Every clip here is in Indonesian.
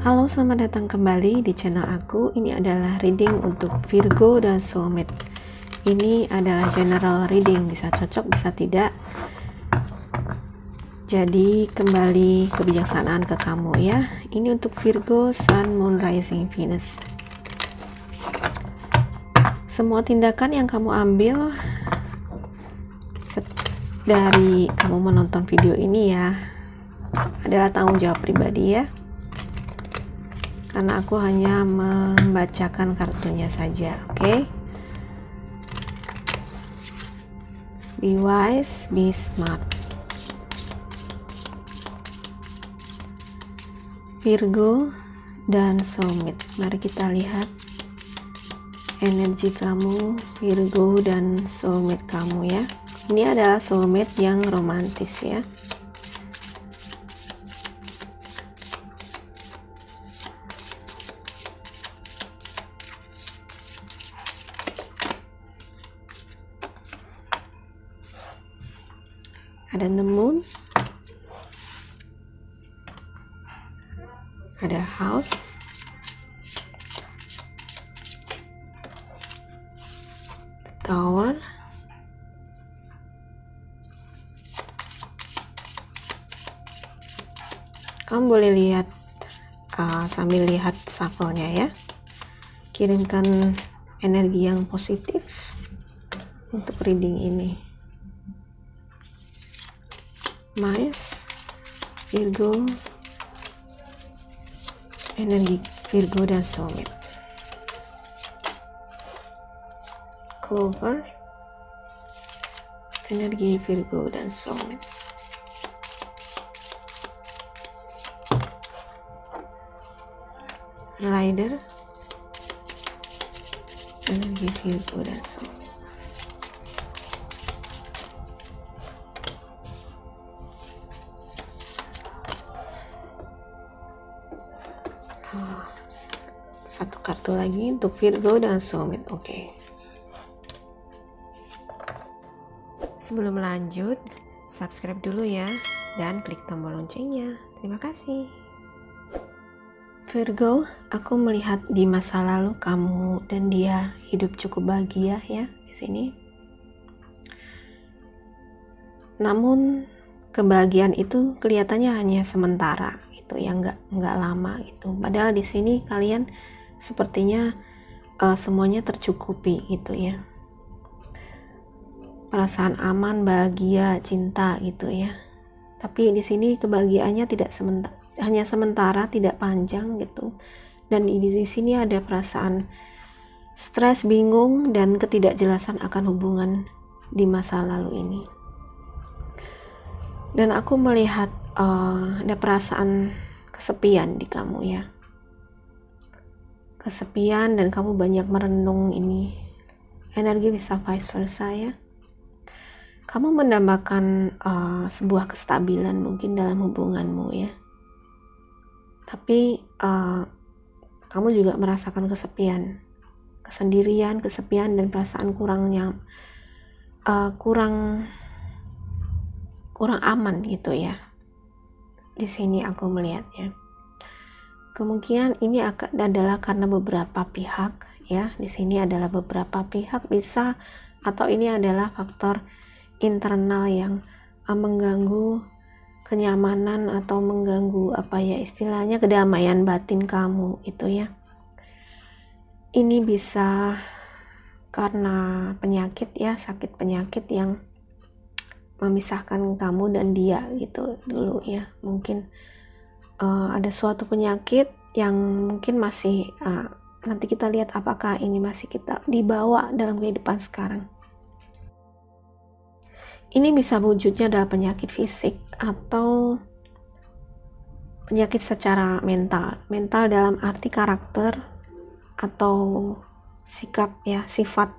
Halo, selamat datang kembali di channel aku. Ini adalah reading untuk Virgo dan soulmate. Ini adalah general reading, bisa cocok, bisa tidak. Jadi kembali kebijaksanaan ke kamu ya. Ini untuk Virgo, Sun, Moon, Rising, Venus. Semua tindakan yang kamu ambil dari kamu menonton video ini ya adalah tanggung jawab pribadi ya. Karena aku hanya membacakan kartunya saja, oke? Be wise, be smart. Virgo dan soulmate. Mari kita lihat energi kamu, Virgo dan soulmate kamu ya. Ini adalah soulmate yang romantis ya. Ada the moon, ada house, the tower, kamu boleh lihat sambil lihat shuffle-nya ya. Kirimkan energi yang positif untuk reading ini. Mice, Virgo, energi Virgo dan soulmate. Clover, energi Virgo dan soulmate. Rider, energi Virgo dan soulmate. Satu kartu lagi untuk Virgo dan soulmate. Oke. Sebelum lanjut, subscribe dulu ya dan klik tombol loncengnya. Terima kasih. Virgo, aku melihat di masa lalu kamu dan dia hidup cukup bahagia ya di sini. Namun kebahagiaan itu kelihatannya hanya sementara gitu ya, nggak lama gitu. Padahal di sini kalian sepertinya semuanya tercukupi gitu ya. Perasaan aman, bahagia, cinta gitu ya. Tapi di sini kebahagiaannya tidak hanya sementara, tidak panjang gitu. Dan di sini ada perasaan stres, bingung dan ketidakjelasan akan hubungan di masa lalu ini. Dan aku melihat ada perasaan kesepian di kamu ya. Kesepian dan kamu banyak merenung ini. Energi bisa vice versa ya. Kamu mendambakan sebuah kestabilan mungkin dalam hubunganmu ya. Tapi kamu juga merasakan kesepian, kesendirian, kesepian dan perasaan kurang aman gitu ya. Di sini aku melihatnya. Kemungkinan ini adalah karena beberapa pihak ya. Di sini adalah beberapa pihak bisa, atau ini adalah faktor internal yang mengganggu kenyamanan atau mengganggu istilahnya kedamaian batin kamu gitu ya. Ini bisa karena penyakit ya, sakit penyakit yang memisahkan kamu dan dia gitu dulu ya. Mungkin ada suatu penyakit yang mungkin masih nanti kita lihat apakah ini masih kita dibawa dalam kehidupan sekarang. Ini bisa wujudnya adalah penyakit fisik atau penyakit secara mental. Mental dalam arti karakter atau sikap ya, sifat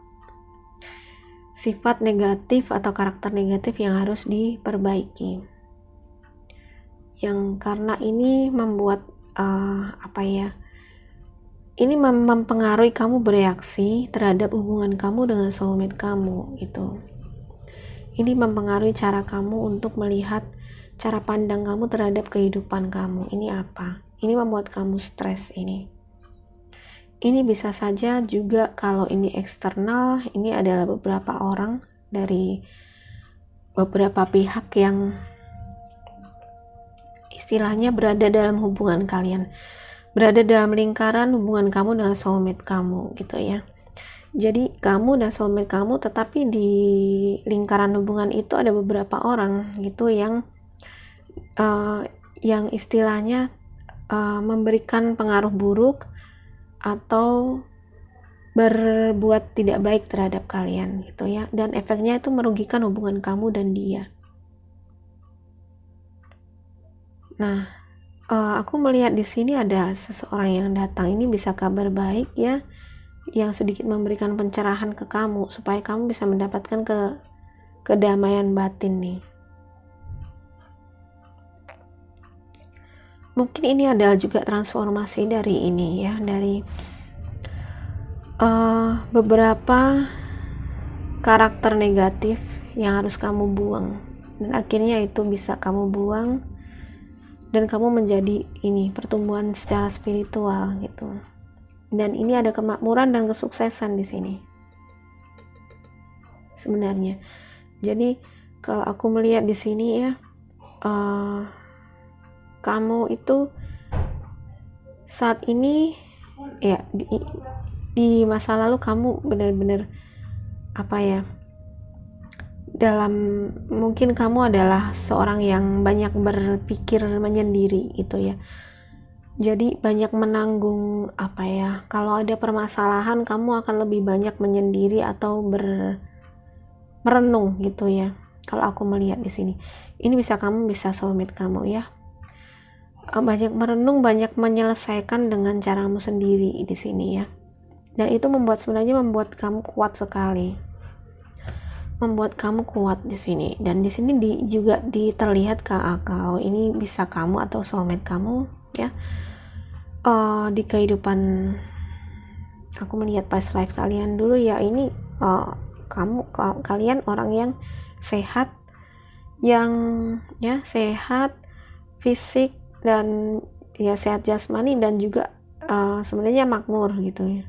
negatif atau karakter negatif yang harus diperbaiki. Yang karena ini membuat ini mempengaruhi kamu bereaksi terhadap hubungan kamu dengan soulmate kamu gitu. Ini mempengaruhi cara kamu untuk melihat cara pandang kamu terhadap kehidupan kamu. Ini apa Ini membuat kamu stres ini. Ini bisa saja juga kalau ini eksternal, ini adalah beberapa orang dari beberapa pihak yang istilahnya berada dalam hubungan kalian, berada dalam lingkaran hubungan kamu dengan soulmate kamu gitu ya. Jadi kamu dan soulmate kamu, tetapi di lingkaran hubungan itu ada beberapa orang gitu yang istilahnya memberikan pengaruh buruk atau berbuat tidak baik terhadap kalian gitu ya, dan efeknya itu merugikan hubungan kamu dan dia. Nah, aku melihat di sini ada seseorang yang datang. Ini bisa kabar baik ya, yang sedikit memberikan pencerahan ke kamu supaya kamu bisa mendapatkan kedamaian batin nih. Mungkin ini adalah juga transformasi dari ini ya, dari beberapa karakter negatif yang harus kamu buang, dan akhirnya itu bisa kamu buang dan kamu menjadi ini pertumbuhan secara spiritual gitu. Dan ini ada kemakmuran dan kesuksesan di sini sebenarnya. Jadi kalau aku melihat di sini ya, kamu itu saat ini ya, di masa lalu kamu benar-benar mungkin kamu adalah seorang yang banyak berpikir menyendiri gitu ya. Jadi banyak menanggung kalau ada permasalahan kamu akan lebih banyak menyendiri atau merenung gitu ya. Kalau aku melihat di sini, ini bisa soulmate kamu ya. Banyak merenung, banyak menyelesaikan dengan caramu sendiri di sini ya. Dan itu sebenarnya membuat kamu kuat sekali. Membuat kamu kuat di sini. Dan di sini juga terlihat kalau ini bisa kamu atau soulmate kamu ya. Di kehidupan, aku melihat past life kalian dulu ya, ini kalian orang yang sehat, sehat fisik dan ya sehat jasmani, dan juga sebenarnya makmur gitu ya.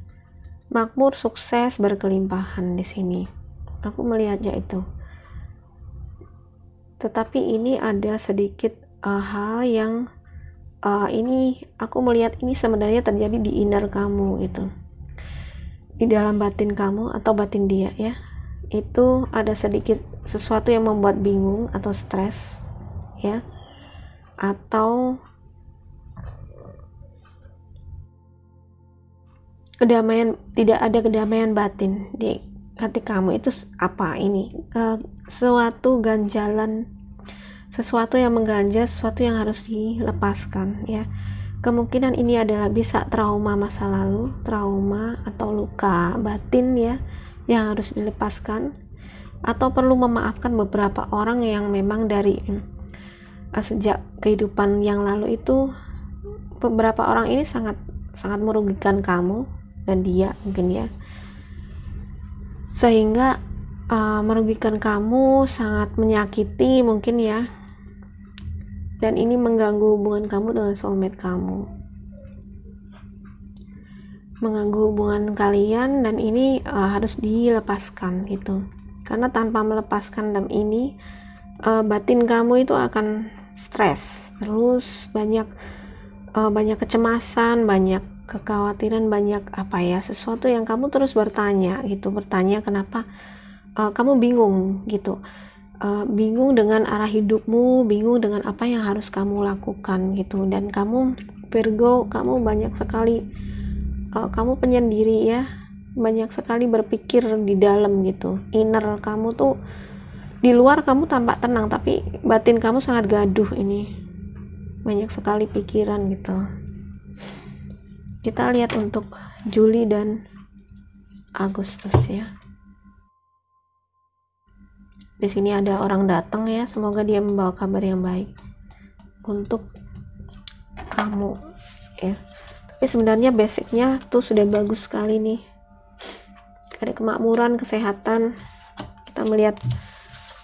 Makmur, sukses, berkelimpahan di sini. Aku melihatnya itu. Tetapi ini ada sedikit hal yang ini aku melihat ini sebenarnya terjadi di inner kamu gitu. Di dalam batin kamu atau batin dia ya. Itu ada sedikit sesuatu yang membuat bingung atau stres ya. Atau tidak ada kedamaian batin di hati kamu. Itu suatu ganjalan, sesuatu yang mengganjal, sesuatu yang harus dilepaskan ya. Kemungkinan ini adalah bisa trauma masa lalu, trauma atau luka batin ya, yang harus dilepaskan, atau perlu memaafkan beberapa orang yang memang dari sejak kehidupan yang lalu itu, beberapa orang ini sangat merugikan kamu dan dia mungkin ya, sehingga merugikan kamu, sangat menyakiti mungkin ya, dan ini mengganggu hubungan kamu dengan soulmate kamu, mengganggu hubungan kalian, dan ini harus dilepaskan gitu. Karena tanpa melepaskan dam ini, batin kamu itu akan stres terus, banyak kecemasan, banyak kekhawatiran, banyak sesuatu yang kamu terus bertanya kenapa, kamu bingung gitu, bingung dengan arah hidupmu, bingung dengan apa yang harus kamu lakukan gitu. Dan kamu Virgo, kamu banyak sekali kamu penyendiri ya, banyak sekali berpikir di dalam gitu. Inner kamu tuh, di luar kamu tampak tenang, tapi batin kamu sangat gaduh ini, banyak sekali pikiran gitu. Kita lihat untuk Juli dan Agustus ya. Di sini ada orang datang ya, semoga dia membawa kabar yang baik untuk kamu ya. Tapi sebenarnya basicnya tuh sudah bagus sekali nih. Ada kemakmuran, kesehatan. Kita melihat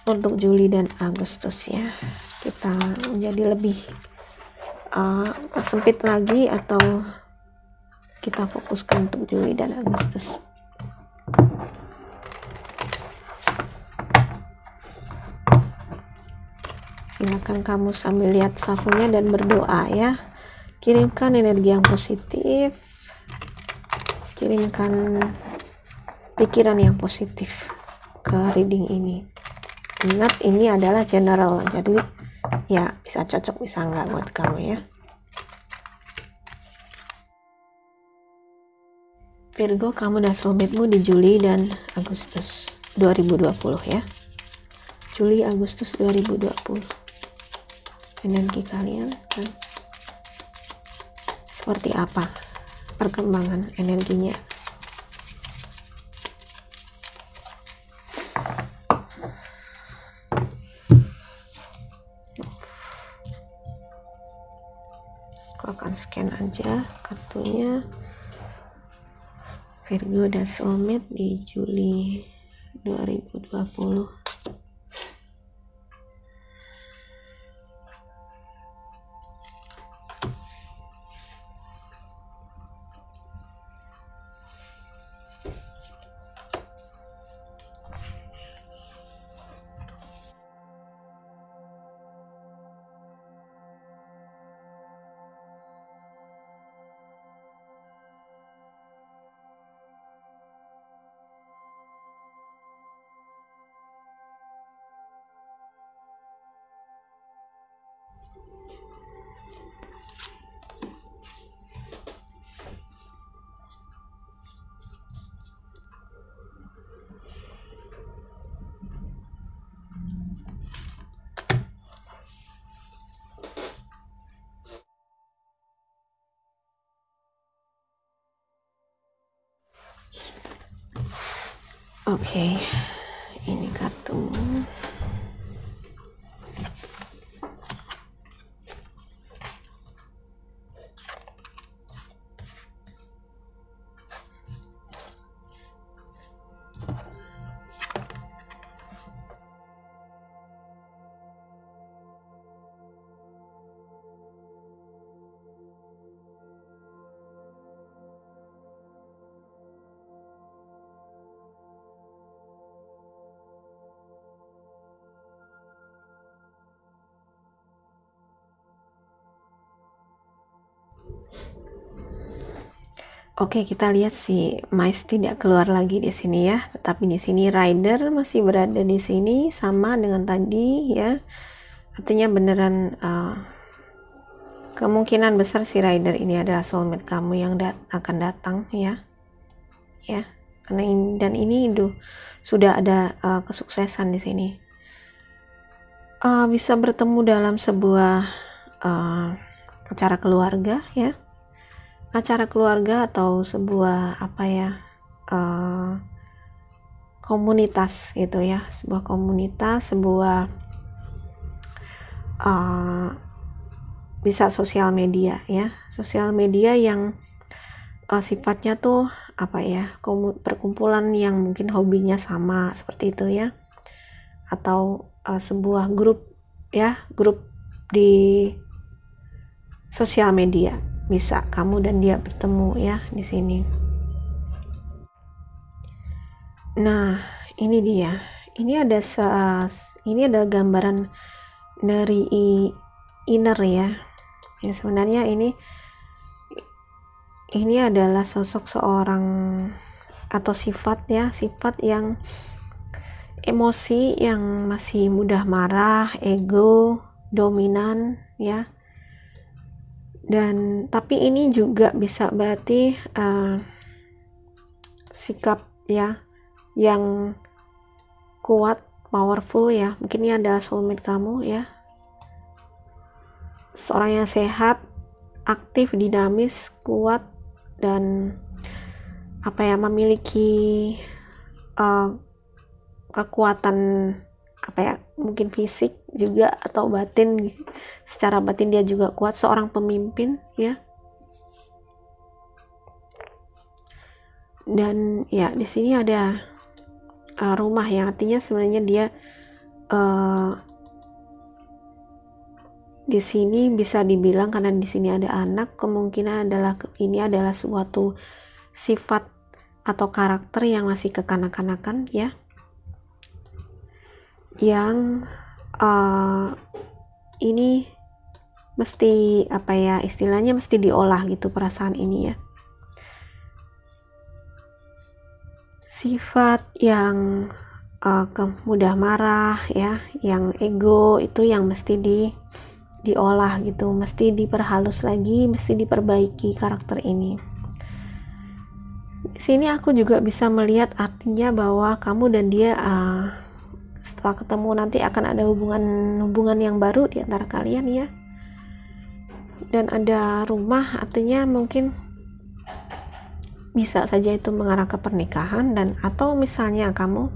untuk Juli dan Agustus ya. Kita menjadi lebih sempit lagi atau kita fokuskan untuk Juli dan Agustus. Silakan kamu sambil lihat shuffle-nya dan berdoa ya. Kirimkan energi yang positif, kirimkan pikiran yang positif ke reading ini. Ingat, ini adalah general, jadi ya bisa cocok bisa enggak buat kamu ya. Virgo, kamu dan soulmate-mu di Juli dan Agustus 2020 ya. Juli Agustus 2020. Energi kalian kan seperti apa perkembangan energinya? Aku akan scan aja kartunya. Virgo dan soulmate di Juli 2020. Oke, ini kartu. Oke, kita lihat si Mice tidak keluar lagi di sini ya, tetapi di sini Rider masih berada di sini sama dengan tadi ya. Artinya beneran kemungkinan besar si Rider ini adalah soulmate kamu yang akan datang ya. Ya, karena ini sudah ada kesuksesan di sini. Bisa bertemu dalam sebuah acara keluarga ya. Acara keluarga atau sebuah komunitas gitu ya, sebuah komunitas, sebuah bisa sosial media ya, sosial media yang sifatnya tuh perkumpulan yang mungkin hobinya sama seperti itu ya, atau sebuah grup ya, grup di sosial media. Bisa kamu dan dia bertemu ya di sini. Nah, ini dia. Ini ada gambaran dari inner ya. Ya sebenarnya ini adalah sosok seorang atau sifat yang emosi, yang masih mudah marah, ego, dominan ya. Dan tapi ini juga bisa berarti sikap ya yang kuat, powerful ya. Mungkin ini adalah soulmate kamu ya. Seorang yang sehat, aktif, dinamis, kuat, dan memiliki kekuatan mungkin fisik juga atau batin. Secara batin dia juga kuat, seorang pemimpin ya. Dan ya di sini ada rumah yang artinya sebenarnya Di sini bisa dibilang karena di sini ada anak, kemungkinan adalah ini adalah suatu sifat atau karakter yang masih kekanak-kanakan ya, yang ini mesti apa ya, istilahnya mesti diolah gitu perasaan ini ya. Sifat yang mudah marah ya, yang ego itu yang mesti diolah gitu, mesti diperhalus lagi, mesti diperbaiki karakter ini. Di sini aku juga bisa melihat artinya bahwa kamu dan dia setelah ketemu nanti akan ada hubungan yang baru di antara kalian ya. Dan ada rumah, artinya mungkin bisa saja itu mengarah ke pernikahan, dan atau misalnya kamu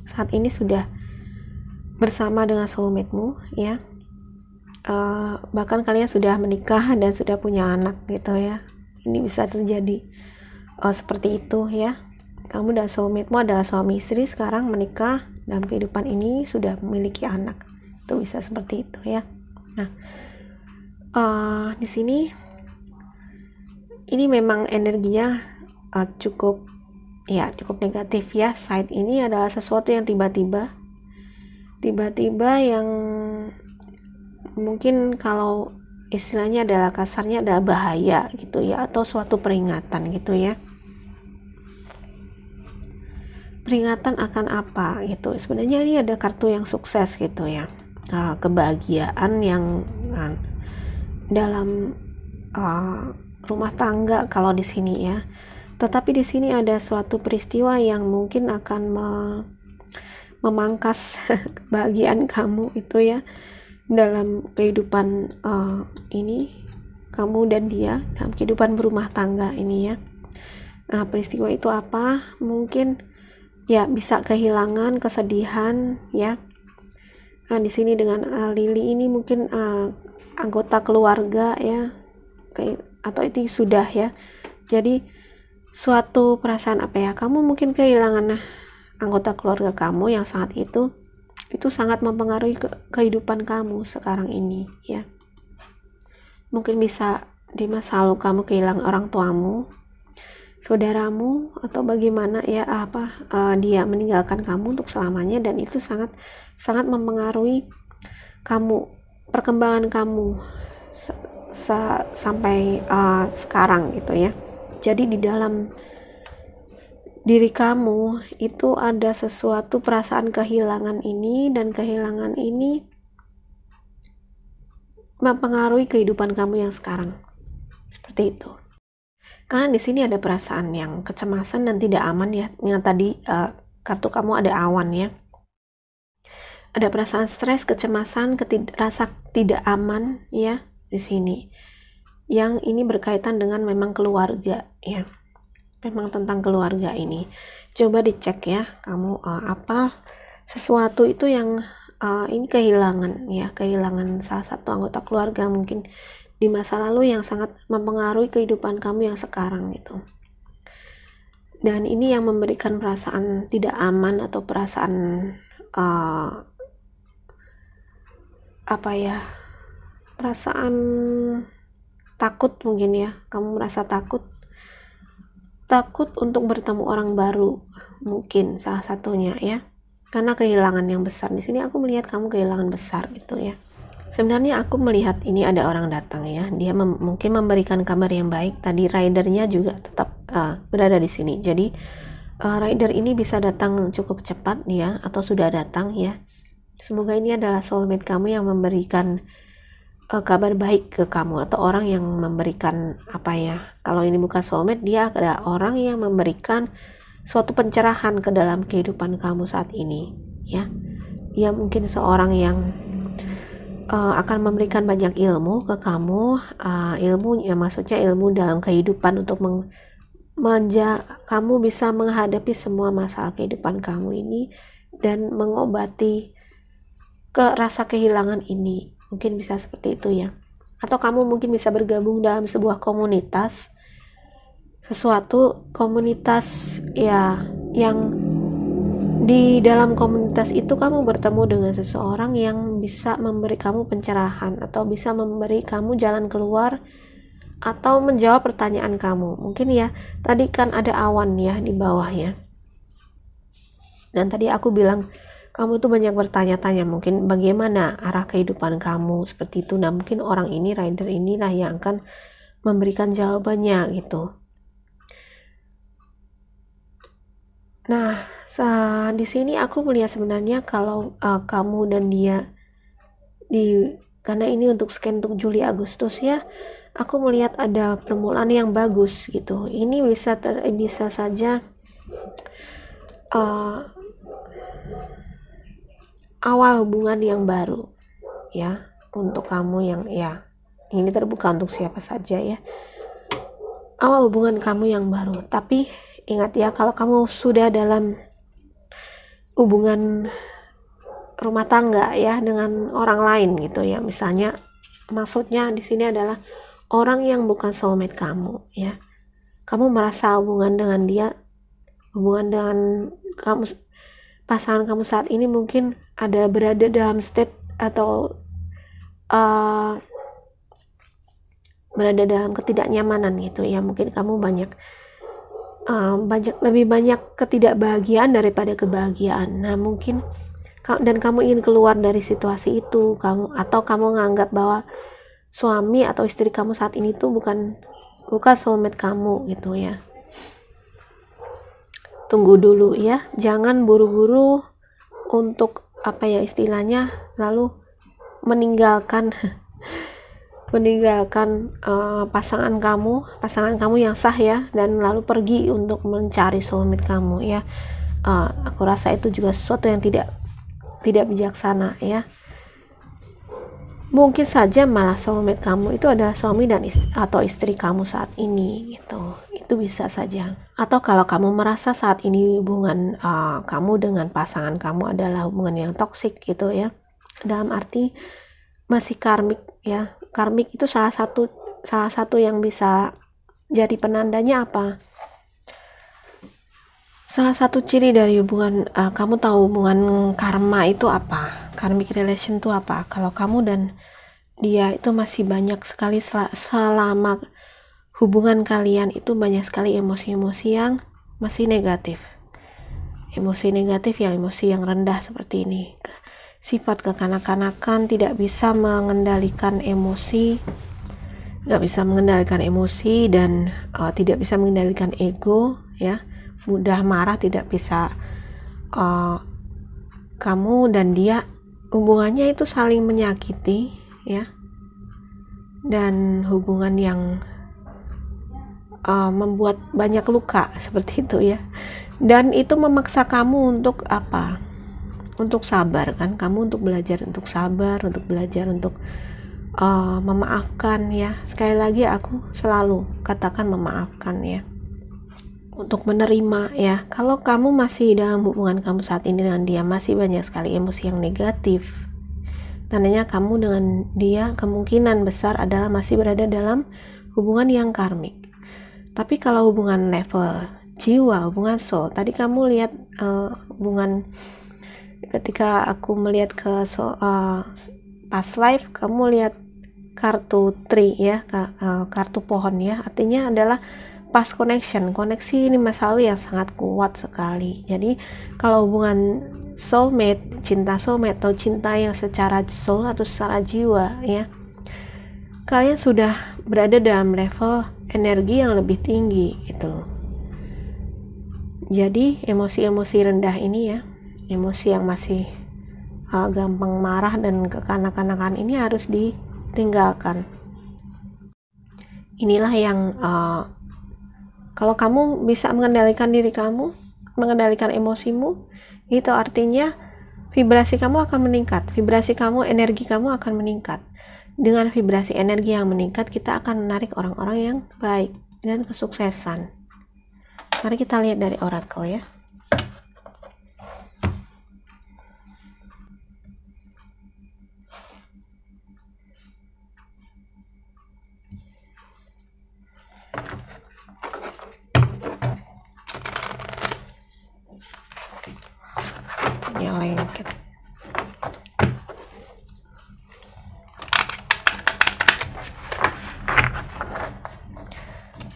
saat ini sudah bersama dengan soulmate-mu ya, bahkan kalian sudah menikah dan sudah punya anak gitu ya. Ini bisa terjadi seperti itu ya. Kamu dan soulmate-mu adalah suami istri, sekarang menikah dalam kehidupan ini, sudah memiliki anak. Itu bisa seperti itu ya. Nah, di sini ini memang energinya cukup negatif ya. Side ini adalah sesuatu yang tiba-tiba yang mungkin kalau istilahnya adalah kasarnya adalah bahaya gitu ya, atau suatu peringatan gitu ya. Peringatan akan apa gitu. Sebenarnya ini ada kartu yang sukses gitu ya, kebahagiaan yang dalam rumah tangga kalau di sini ya. Tetapi di sini ada suatu peristiwa yang mungkin akan memangkas kebahagiaan kamu itu ya, dalam kehidupan ini, kamu dan dia dalam kehidupan berumah tangga ini ya. Nah, peristiwa itu apa? Mungkin ya bisa kehilangan, kesedihan ya. Nah, di sini dengan Lily ini mungkin anggota keluarga ya, atau itu sudah ya. Jadi suatu perasaan apa ya, kamu mungkin kehilangan anggota keluarga kamu yang saat itu sangat mempengaruhi kehidupan kamu sekarang ini ya. Mungkin bisa di masa lalu kamu kehilangan orang tuamu, saudaramu, atau bagaimana ya, dia meninggalkan kamu untuk selamanya, dan itu sangat mempengaruhi kamu, perkembangan kamu sampai sekarang gitu ya. Jadi di dalam diri kamu itu ada sesuatu perasaan kehilangan ini, dan kehilangan ini mempengaruhi kehidupan kamu yang sekarang. Seperti itu. Karena di sini ada perasaan yang kecemasan dan tidak aman ya. Yang tadi kartu kamu ada awan ya. Ada perasaan stres, kecemasan, rasa tidak aman ya di sini. Yang ini berkaitan dengan memang keluarga ya. Memang tentang keluarga ini. Coba dicek ya, kamu apa sesuatu itu yang ini kehilangan ya, kehilangan salah satu anggota keluarga mungkin di masa lalu yang sangat mempengaruhi kehidupan kamu yang sekarang gitu. Dan ini yang memberikan perasaan tidak aman atau perasaan perasaan takut mungkin ya. Kamu merasa takut untuk bertemu orang baru, mungkin salah satunya ya, karena kehilangan yang besar. Di sini aku melihat kamu kehilangan besar gitu ya. Sebenarnya aku melihat ini ada orang datang ya, dia mungkin memberikan kabar yang baik. Tadi ridernya juga tetap berada di sini. Jadi rider ini bisa datang cukup cepat ya, atau sudah datang ya. Semoga ini adalah soulmate kamu yang memberikan kabar baik ke kamu, atau orang yang memberikan kalau ini bukan soulmate, dia adalah orang yang memberikan suatu pencerahan ke dalam kehidupan kamu saat ini ya. Dia mungkin seorang yang akan memberikan banyak ilmu ke kamu, ilmu ya, maksudnya ilmu dalam kehidupan untuk kamu bisa menghadapi semua masalah kehidupan kamu ini dan mengobati rasa kehilangan ini. Mungkin bisa seperti itu ya. Atau kamu mungkin bisa bergabung dalam sebuah komunitas, suatu komunitas ya, yang di dalam komunitas itu kamu bertemu dengan seseorang yang bisa memberi kamu pencerahan atau bisa memberi kamu jalan keluar atau menjawab pertanyaan kamu. Mungkin ya, tadi kan ada awan ya di bawahnya. Dan tadi aku bilang, kamu tuh banyak bertanya-tanya, mungkin bagaimana arah kehidupan kamu, seperti itu. Nah, mungkin orang ini, rider inilah yang akan memberikan jawabannya gitu. Nah, di sini aku melihat sebenarnya kalau kamu dan dia karena ini untuk scan untuk Juli Agustus ya, aku melihat ada permulaan yang bagus gitu. Ini bisa saja awal hubungan yang baru ya, untuk kamu yang ya, ini terbuka untuk siapa saja ya, awal hubungan kamu yang baru. Tapi ingat ya, kalau kamu sudah dalam hubungan rumah tangga ya dengan orang lain gitu ya, misalnya, maksudnya di sini adalah orang yang bukan soulmate kamu ya, kamu merasa hubungan dengan kamu, pasangan kamu saat ini mungkin berada dalam state atau berada dalam ketidaknyamanan gitu ya, mungkin kamu lebih banyak ketidakbahagiaan daripada kebahagiaan. Nah, mungkin dan kamu ingin keluar dari situasi itu, atau kamu menganggap bahwa suami atau istri kamu saat ini tuh bukan soulmate kamu gitu ya. Tunggu dulu ya, jangan buru-buru untuk istilahnya lalu meninggalkan pasangan kamu yang sah ya, dan lalu pergi untuk mencari soulmate kamu ya. Aku rasa itu juga sesuatu yang tidak bijaksana ya. Mungkin saja malah soulmate kamu itu adalah suami atau istri kamu saat ini gitu. Itu bisa saja. Atau kalau kamu merasa saat ini hubungan kamu dengan pasangan kamu adalah hubungan yang toksik gitu ya, dalam arti masih karmik ya. Karmik itu salah satu yang bisa jadi penandanya apa? Salah satu ciri dari hubungan, kamu tahu hubungan karma itu apa? Karmic relation itu apa? Kalau kamu dan dia itu masih banyak sekali selama hubungan kalian itu banyak sekali emosi-emosi yang masih negatif. Emosi negatif emosi yang rendah seperti ini. Sifat kekanak-kanakan, tidak bisa mengendalikan emosi, dan tidak bisa mengendalikan ego ya. Mudah marah, tidak bisa. Kamu dan dia hubungannya itu saling menyakiti ya, dan hubungan yang membuat banyak luka seperti itu ya, dan itu memaksa kamu untuk untuk sabar kan, kamu untuk belajar untuk sabar, untuk belajar untuk memaafkan ya. Sekali lagi aku selalu katakan memaafkan ya, untuk menerima ya. Kalau kamu masih dalam hubungan kamu saat ini dengan dia masih banyak sekali emosi yang negatif, tandanya kamu dengan dia kemungkinan besar adalah masih berada dalam hubungan yang karmik. Tapi kalau hubungan level jiwa, hubungan soul, tadi kamu lihat hubungan, ketika aku melihat ke past life, kamu lihat kartu tree ya, kartu pohon ya, artinya adalah past connection, koneksi ini masalah yang sangat kuat sekali. Jadi kalau hubungan soulmate, cinta soulmate atau cinta yang secara soul atau secara jiwa ya, kalian sudah berada dalam level energi yang lebih tinggi gitu. Jadi emosi-emosi rendah ini ya, emosi yang masih gampang marah dan kekanak-kanakan ini harus ditinggalkan. Inilah yang kalau kamu bisa mengendalikan diri kamu, mengendalikan emosimu, itu artinya vibrasi kamu akan meningkat, vibrasi kamu, energi kamu akan meningkat. Dengan vibrasi energi yang meningkat, kita akan menarik orang-orang yang baik dan kesuksesan. Mari kita lihat dari oracle ya. ya lengket.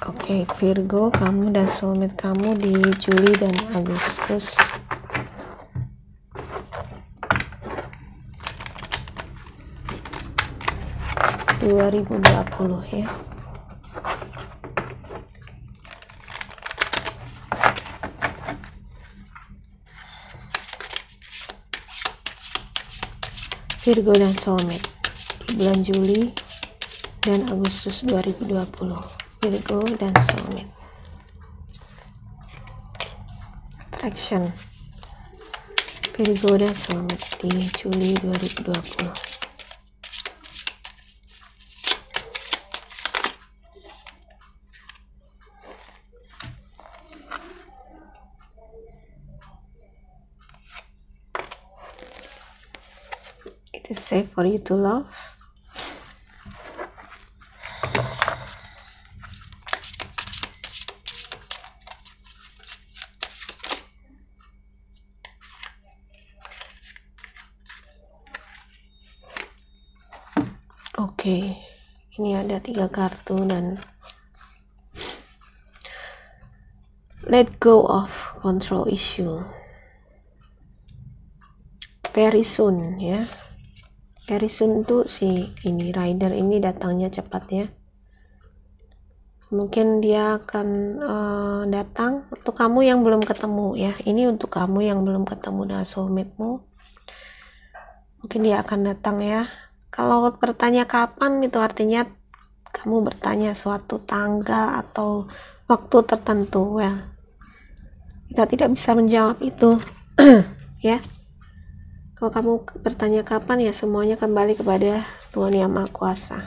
Oke, Virgo, kamu dan soulmate kamu di Juli dan Agustus 2020 ya. Virgo dan soulmate di bulan Juli dan Agustus 2020. Virgo dan soulmate. Attraction. Virgo dan soulmate di Juli 2020. It is safe for you to love. Oke, ini ada 3 kartu dan let go of control issue. Very soon ya. Very soon tuh si ini rider ini datangnya cepat ya. Mungkin dia akan datang untuk kamu yang belum ketemu ya. Ini untuk kamu yang belum ketemu dengan soulmate-mu. Mungkin dia akan datang ya. Kalau bertanya kapan itu artinya kamu bertanya suatu tanggal atau waktu tertentu ya. Kita tidak bisa menjawab itu ya. Kalau kamu bertanya kapan ya semuanya kembali kepada Tuhan Yang Maha Kuasa.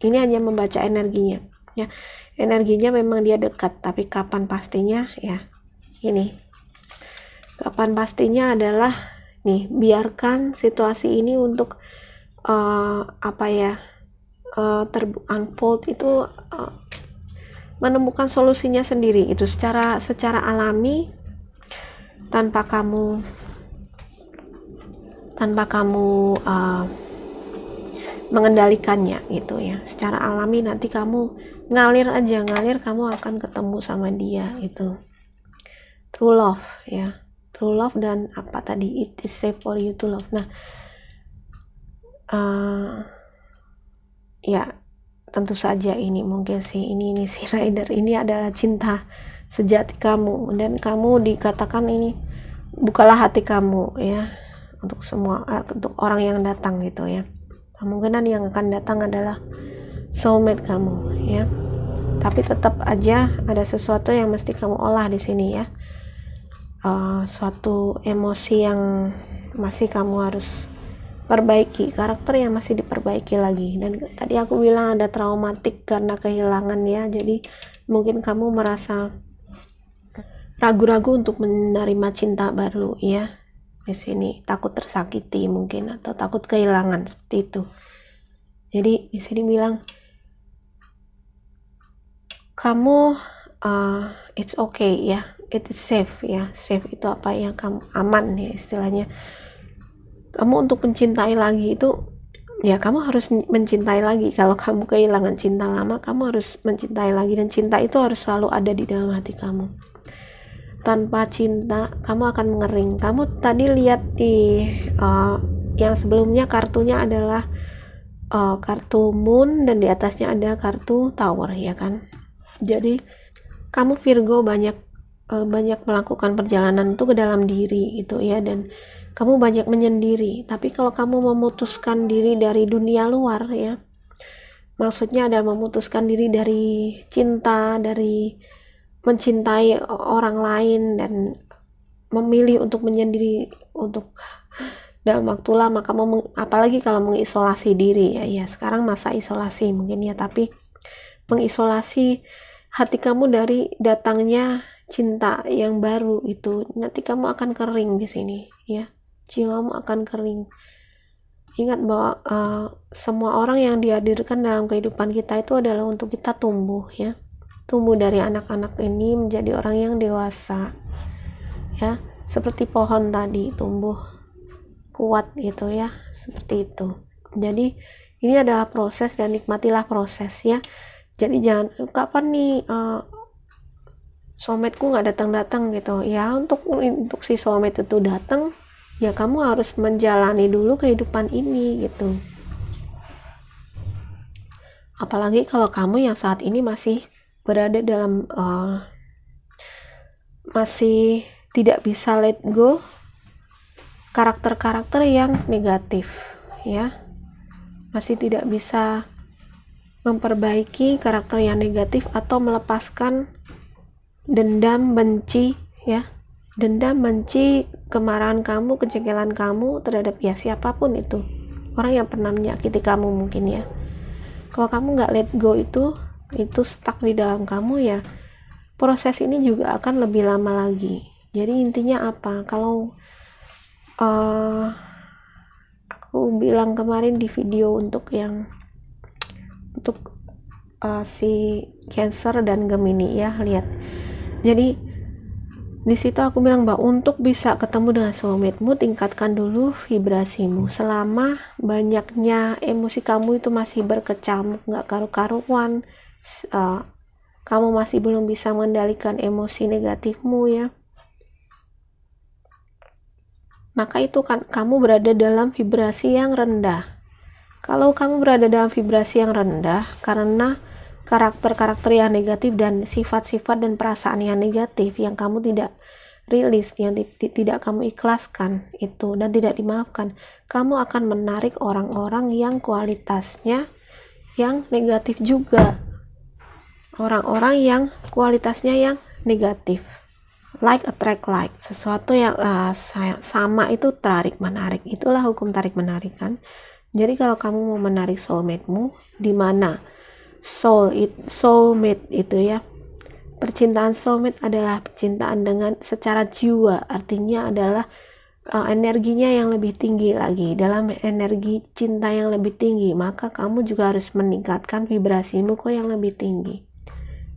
Ini hanya membaca energinya ya. Energinya memang dia dekat, tapi kapan pastinya ya. Ini. Kapan pastinya adalah nih, biarkan situasi ini untuk unfold itu menemukan solusinya sendiri itu secara alami tanpa kamu mengendalikannya gitu ya. Secara alami nanti kamu ngalir kamu akan ketemu sama dia gitu. True love ya. True love dan apa tadi, it is safe for you to love. Nah, ya tentu saja ini mungkin sih ini si rider ini adalah cinta sejati kamu dan kamu dikatakan ini bukalah hati kamu ya untuk semua untuk orang yang datang gitu ya. Kemungkinan yang akan datang adalah soulmate kamu ya. Tapi tetap aja ada sesuatu yang mesti kamu olah di sini ya. Suatu emosi yang masih kamu harus perbaiki, karakter yang masih diperbaiki lagi. Dan tadi aku bilang ada traumatik karena kehilangan ya, jadi mungkin kamu merasa ragu-ragu untuk menerima cinta baru ya. Di sini takut tersakiti mungkin atau takut kehilangan seperti itu. Jadi di sini bilang kamu it's okay ya, it is safe ya. Safe itu apa ya, kamu aman ya istilahnya. Kamu untuk mencintai lagi itu ya kamu harus mencintai lagi. Kalau kamu kehilangan cinta lama, kamu harus mencintai lagi, dan cinta itu harus selalu ada di dalam hati kamu. Tanpa cinta kamu akan mengering. Kamu tadi lihat di yang sebelumnya kartunya adalah kartu moon dan di atasnya ada kartu tower ya kan. Jadi kamu Virgo banyak melakukan perjalanan itu ke dalam diri gitu ya, dan kamu banyak menyendiri. Tapi kalau kamu memutuskan diri dari dunia luar ya, maksudnya ada memutuskan diri dari cinta, dari mencintai orang lain dan memilih untuk menyendiri untuk dalam waktu lama, kamu apalagi kalau mengisolasi diri ya sekarang masa isolasi mungkin ya, tapi mengisolasi hati kamu dari datangnya cinta yang baru itu, nanti kamu akan kering di sini ya. Jiwamu akan kering. Ingat bahwa semua orang yang dihadirkan dalam kehidupan kita itu adalah untuk kita tumbuh ya. Tumbuh dari anak-anak ini menjadi orang yang dewasa ya. Seperti pohon tadi tumbuh kuat gitu ya, seperti itu. Jadi ini adalah proses dan nikmatilah proses ya. Jadi jangan kapan nih soulmate-ku nggak datang-datang gitu ya. Untuk si soulmate itu datang ya, kamu harus menjalani dulu kehidupan ini gitu. Apalagi kalau kamu yang saat ini masih berada dalam masih tidak bisa let go karakter-karakter yang negatif ya, masih tidak bisa memperbaiki karakter yang negatif atau melepaskan dendam, benci ya, dendam, benci, kemarahan kamu, kejengkelan kamu terhadap ya siapapun itu, orang yang pernah menyakiti kamu mungkin ya. Kalau kamu nggak let go itu stuck di dalam kamu ya, proses ini juga akan lebih lama lagi. Jadi intinya apa? Kalau aku bilang kemarin di video untuk si Cancer dan Gemini ya, lihat. Jadi di situ aku bilang bahwa untuk bisa ketemu dengan soulmate-mu, tingkatkan dulu vibrasimu. Selama banyaknya emosi kamu itu masih berkecamuk, nggak karu-karuan, kamu masih belum bisa mengendalikan emosi negatifmu ya, maka itu kan kamu berada dalam vibrasi yang rendah. Kalau kamu berada dalam vibrasi yang rendah karena karakter-karakter yang negatif dan sifat-sifat dan perasaan yang negatif yang kamu tidak rilis, yang tidak kamu ikhlaskan itu dan tidak dimaafkan, kamu akan menarik orang-orang yang kualitasnya yang negatif juga, orang-orang yang kualitasnya yang negatif. Like attract like, sesuatu yang sama itu tarik menarik, itulah hukum tarik menarik kan. Jadi kalau kamu mau menarik soulmate-mu, di mana soulmate itu ya, percintaan soulmate adalah percintaan dengan secara jiwa, artinya adalah energinya yang lebih tinggi lagi, dalam energi cinta yang lebih tinggi, maka kamu juga harus meningkatkan vibrasimu kok yang lebih tinggi.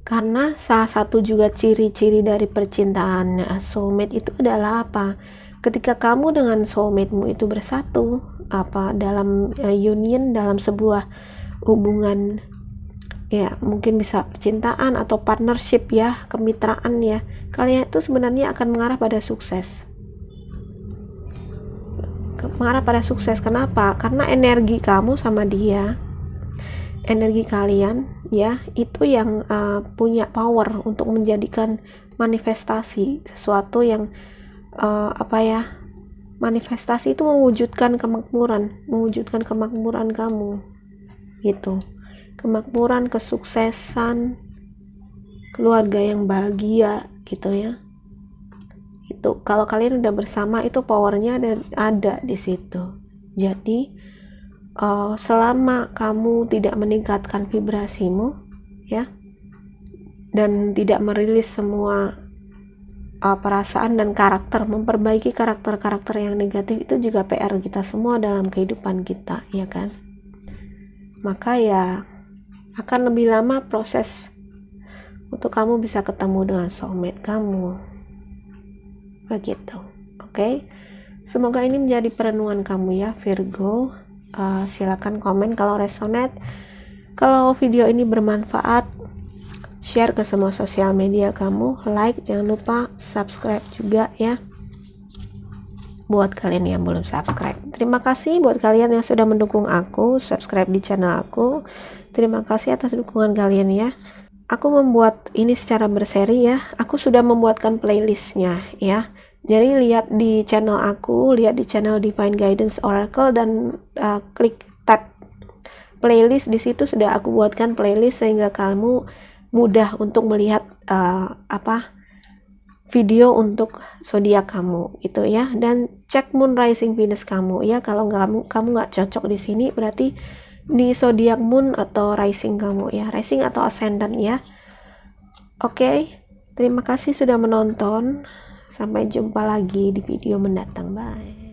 Karena salah satu juga ciri-ciri dari percintaan soulmate itu adalah apa? Ketika kamu dengan soulmate-mu itu bersatu, dalam union, dalam sebuah hubungan ya, mungkin bisa percintaan atau partnership ya, kemitraan ya, kalian itu sebenarnya akan mengarah pada sukses. Kenapa? Karena energi kamu sama dia, energi kalian ya, itu yang punya power untuk menjadikan manifestasi sesuatu yang manifestasi itu mewujudkan kemakmuran kamu gitu, kemakmuran, kesuksesan, keluarga yang bahagia gitu ya. Itu kalau kalian udah bersama itu powernya ada di situ. Jadi selama kamu tidak meningkatkan vibrasimu ya, dan tidak merilis semua perasaan dan karakter, memperbaiki karakter-karakter yang negatif, itu juga PR kita semua dalam kehidupan kita ya kan. Maka ya akan lebih lama proses untuk kamu bisa ketemu dengan soulmate kamu begitu. Oke? Semoga ini menjadi perenungan kamu ya Virgo. Silakan komen kalau resonate. Kalau video ini bermanfaat, share ke semua sosial media kamu, like, jangan lupa subscribe juga ya buat kalian yang belum subscribe. Terima kasih buat kalian yang sudah mendukung aku, subscribe di channel aku. Terima kasih atas dukungan kalian ya. Aku membuat ini secara berseri ya. Aku sudah membuatkan playlistnya ya. Jadi lihat di channel aku, lihat di channel Divine Guidance Oracle dan klik tab playlist. Di situ sudah aku buatkan playlist sehingga kamu mudah untuk melihat video untuk zodiak kamu gitu ya, dan cek moon rising Venus kamu ya. Kalau kamu nggak cocok di sini, berarti di zodiak moon atau rising kamu ya, rising atau ascendant ya. Oke, terima kasih sudah menonton. Sampai jumpa lagi di video mendatang. Bye.